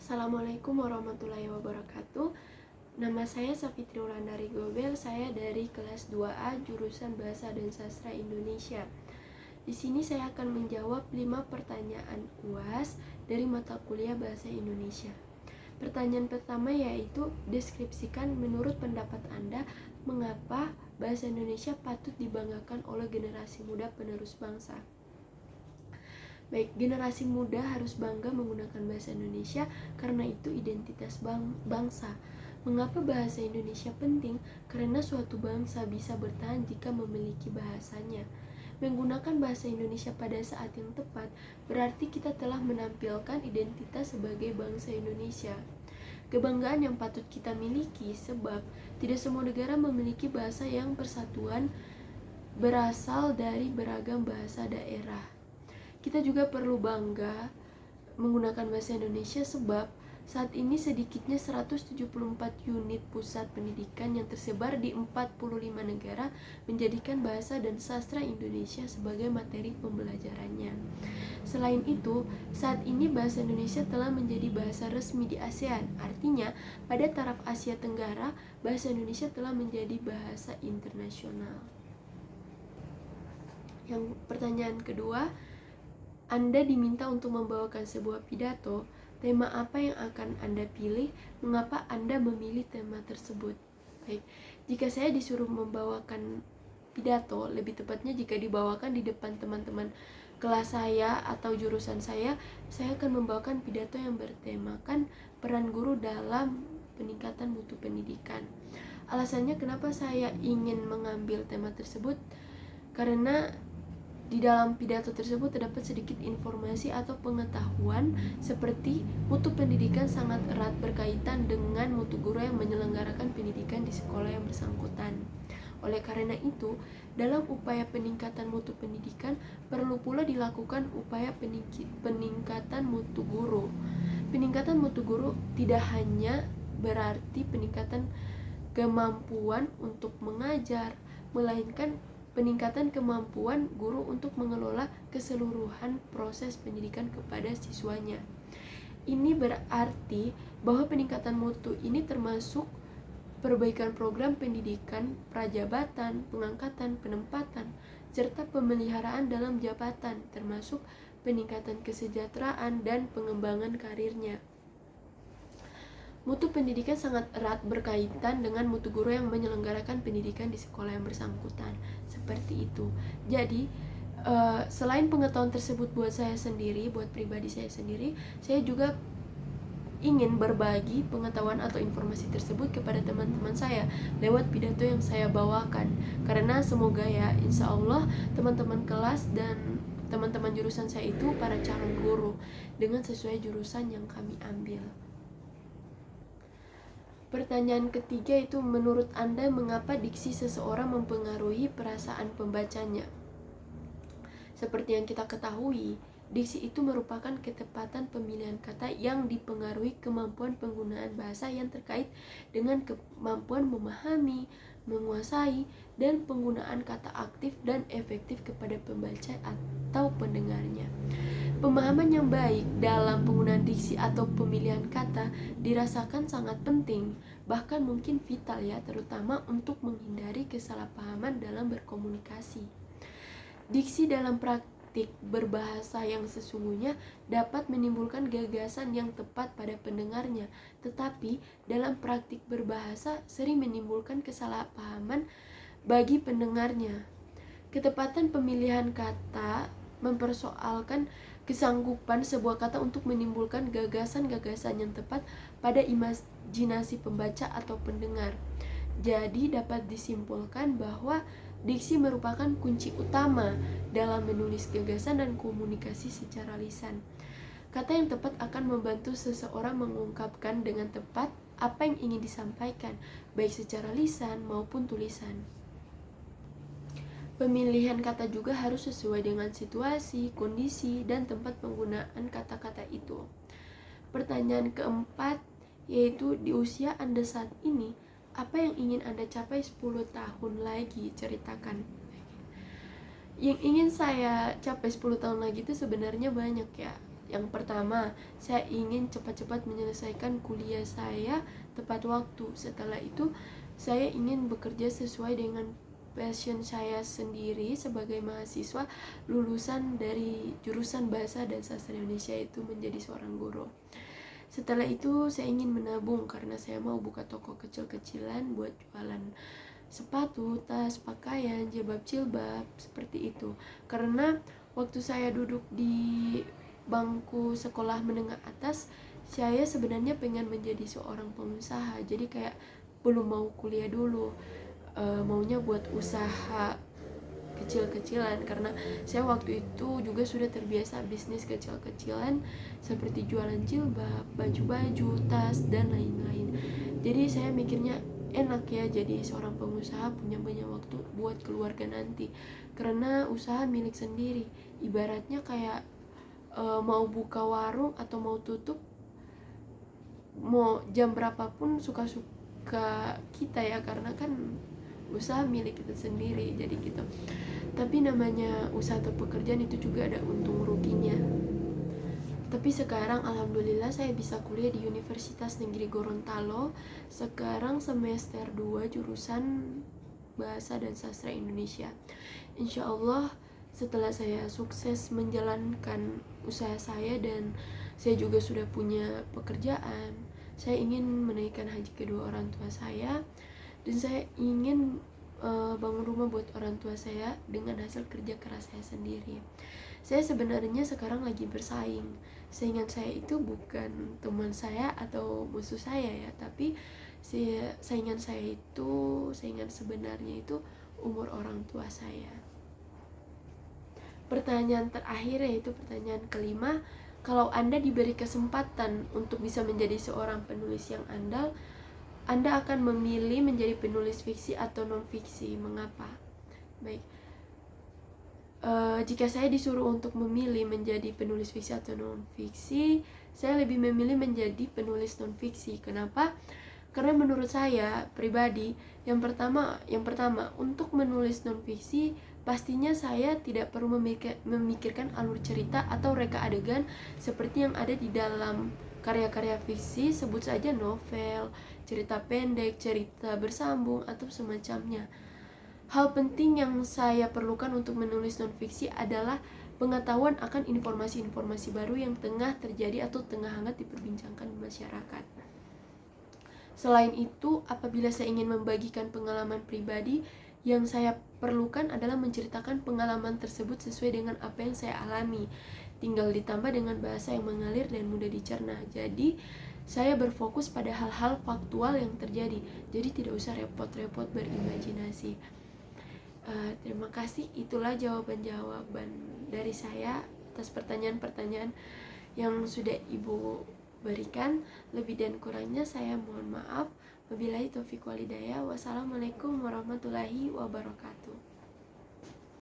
Assalamualaikum warahmatullahi wabarakatuh. Nama saya Safitri Wulandari Gobel. Saya dari kelas 2A jurusan Bahasa dan Sastra Indonesia. Di sini saya akan menjawab 5 pertanyaan UAS dari mata kuliah Bahasa Indonesia. Pertanyaan pertama yaitu, deskripsikan menurut pendapat Anda mengapa bahasa Indonesia patut dibanggakan oleh generasi muda penerus bangsa. Baik, generasi muda harus bangga menggunakan bahasa Indonesia karena itu identitas bangsa. Mengapa bahasa Indonesia penting? Karena suatu bangsa bisa bertahan jika memiliki bahasanya. Menggunakan bahasa Indonesia pada saat yang tepat berarti kita telah menampilkan identitas sebagai bangsa Indonesia. Kebanggaan yang patut kita miliki sebab tidak semua negara memiliki bahasa yang persatuan berasal dari beragam bahasa daerah. Kita juga perlu bangga menggunakan bahasa Indonesia sebab saat ini sedikitnya 174 unit pusat pendidikan yang tersebar di 45 negara menjadikan bahasa dan sastra Indonesia sebagai materi pembelajarannya. Selain itu, saat ini bahasa Indonesia telah menjadi bahasa resmi di ASEAN. Artinya, pada taraf Asia Tenggara, bahasa Indonesia telah menjadi bahasa internasional. Yang pertanyaan kedua, Anda diminta untuk membawakan sebuah pidato. Tema apa yang akan Anda pilih? Mengapa Anda memilih tema tersebut? Baik, jika saya disuruh membawakan pidato, lebih tepatnya jika dibawakan di depan teman-teman kelas saya atau jurusan saya akan membawakan pidato yang bertemakan peran guru dalam peningkatan mutu pendidikan. Alasannya kenapa saya ingin mengambil tema tersebut? Karena di dalam pidato tersebut terdapat sedikit informasi atau pengetahuan seperti mutu pendidikan sangat erat berkaitan dengan mutu guru yang menyelenggarakan pendidikan di sekolah yang bersangkutan. Oleh karena itu, dalam upaya peningkatan mutu pendidikan perlu pula dilakukan upaya peningkatan mutu guru. Peningkatan mutu guru tidak hanya berarti peningkatan kemampuan untuk mengajar, melainkan peningkatan kemampuan guru untuk mengelola keseluruhan proses pendidikan kepada siswanya. Ini berarti bahwa peningkatan mutu ini termasuk perbaikan program pendidikan, prajabatan, pengangkatan, penempatan, serta pemeliharaan dalam jabatan, termasuk peningkatan kesejahteraan dan pengembangan karirnya. Mutu pendidikan sangat erat berkaitan dengan mutu guru yang menyelenggarakan pendidikan di sekolah yang bersangkutan. Seperti itu. Jadi, selain pengetahuan tersebut buat saya sendiri, buat pribadi saya sendiri, saya juga ingin berbagi pengetahuan atau informasi tersebut kepada teman-teman saya lewat pidato yang saya bawakan. Karena semoga ya, insya Allah teman-teman kelas dan teman-teman jurusan saya itu para calon guru dengan sesuai jurusan yang kami ambil. Pertanyaan ketiga itu, menurut Anda mengapa diksi seseorang mempengaruhi perasaan pembacanya? Seperti yang kita ketahui, diksi itu merupakan ketepatan pemilihan kata yang dipengaruhi kemampuan penggunaan bahasa yang terkait dengan kemampuan memahami, menguasai, dan penggunaan kata aktif dan efektif kepada pembaca atau pendengarnya. Pemahaman yang baik dalam penggunaan diksi atau pemilihan kata dirasakan sangat penting, bahkan mungkin vital ya, terutama untuk menghindari kesalahpahaman dalam berkomunikasi. Diksi dalam praktik berbahasa yang sesungguhnya dapat menimbulkan gagasan yang tepat pada pendengarnya, tetapi dalam praktik berbahasa sering menimbulkan kesalahpahaman bagi pendengarnya. Ketepatan pemilihan kata mempersoalkan kesanggupan sebuah kata untuk menimbulkan gagasan-gagasan yang tepat pada imajinasi pembaca atau pendengar. Jadi dapat disimpulkan bahwa diksi merupakan kunci utama dalam menulis gagasan dan komunikasi secara lisan. Kata yang tepat akan membantu seseorang mengungkapkan dengan tepat apa yang ingin disampaikan, baik secara lisan maupun tulisan. Pemilihan kata juga harus sesuai dengan situasi, kondisi, dan tempat penggunaan kata-kata itu. Pertanyaan keempat, yaitu di usia Anda saat ini, apa yang ingin Anda capai 10 tahun lagi? Ceritakan. Yang ingin saya capai 10 tahun lagi itu sebenarnya banyak ya. Yang pertama, saya ingin cepat-cepat menyelesaikan kuliah saya tepat waktu. Setelah itu, saya ingin bekerja sesuai dengan passion saya sendiri sebagai mahasiswa lulusan dari jurusan Bahasa dan Sastra Indonesia, itu menjadi seorang guru. Setelah itu, saya ingin menabung karena saya mau buka toko kecil-kecilan buat jualan sepatu, tas, pakaian, jilbab-jilbab, seperti itu. Karena waktu saya duduk di bangku sekolah menengah atas, saya sebenarnya pengen menjadi seorang pengusaha. Jadi kayak belum mau kuliah dulu, maunya buat usaha kecil-kecilan, karena saya waktu itu juga sudah terbiasa bisnis kecil-kecilan seperti jualan jilbab, baju-baju, tas, dan lain-lain. Jadi saya mikirnya enak ya jadi seorang pengusaha, punya banyak waktu buat keluarga nanti, karena usaha milik sendiri. Ibaratnya kayak mau buka warung atau mau tutup, mau jam berapapun suka-suka kita ya, karena kan usaha milik kita sendiri, jadi gitu. Tapi namanya usaha atau pekerjaan itu juga ada untung ruginya. Tapi sekarang alhamdulillah saya bisa kuliah di Universitas Negeri Gorontalo. Sekarang semester 2 jurusan Bahasa dan Sastra Indonesia. Insya Allah setelah saya sukses menjalankan usaha saya dan saya juga sudah punya pekerjaan, saya ingin menaikkan haji kedua orang tua saya, dan saya ingin bangun rumah buat orang tua saya dengan hasil kerja keras saya sendiri. Saya sebenarnya sekarang lagi bersaing. Saingan saya itu bukan teman saya atau musuh saya ya, tapi saingan saya itu, saingan sebenarnya itu umur orang tua saya. Pertanyaan terakhir, yaitu pertanyaan kelima, kalau Anda diberi kesempatan untuk bisa menjadi seorang penulis yang andal, Anda akan memilih menjadi penulis fiksi atau non-fiksi. Mengapa? Baik, jika saya disuruh untuk memilih menjadi penulis fiksi atau non-fiksi, saya lebih memilih menjadi penulis non-fiksi. Kenapa? Karena menurut saya pribadi, yang pertama, untuk menulis non-fiksi, pastinya saya tidak perlu memikirkan alur cerita atau reka adegan seperti yang ada di dalam karya-karya fiksi, sebut saja novel, cerita pendek, cerita bersambung, atau semacamnya. Hal penting yang saya perlukan untuk menulis non-fiksi adalah pengetahuan akan informasi-informasi baru yang tengah terjadi atau tengah hangat diperbincangkan di masyarakat. Selain itu, apabila saya ingin membagikan pengalaman pribadi, yang saya perlukan adalah menceritakan pengalaman tersebut sesuai dengan apa yang saya alami, tinggal ditambah dengan bahasa yang mengalir dan mudah dicerna. Jadi, saya berfokus pada hal-hal faktual yang terjadi, jadi tidak usah repot-repot berimajinasi. Terima kasih, itulah jawaban-jawaban dari saya atas pertanyaan-pertanyaan yang sudah Ibu berikan. Lebih dan kurangnya saya mohon maaf. Wabillahi taufiq walhidayah. Wassalamualaikum warahmatullahi wabarakatuh.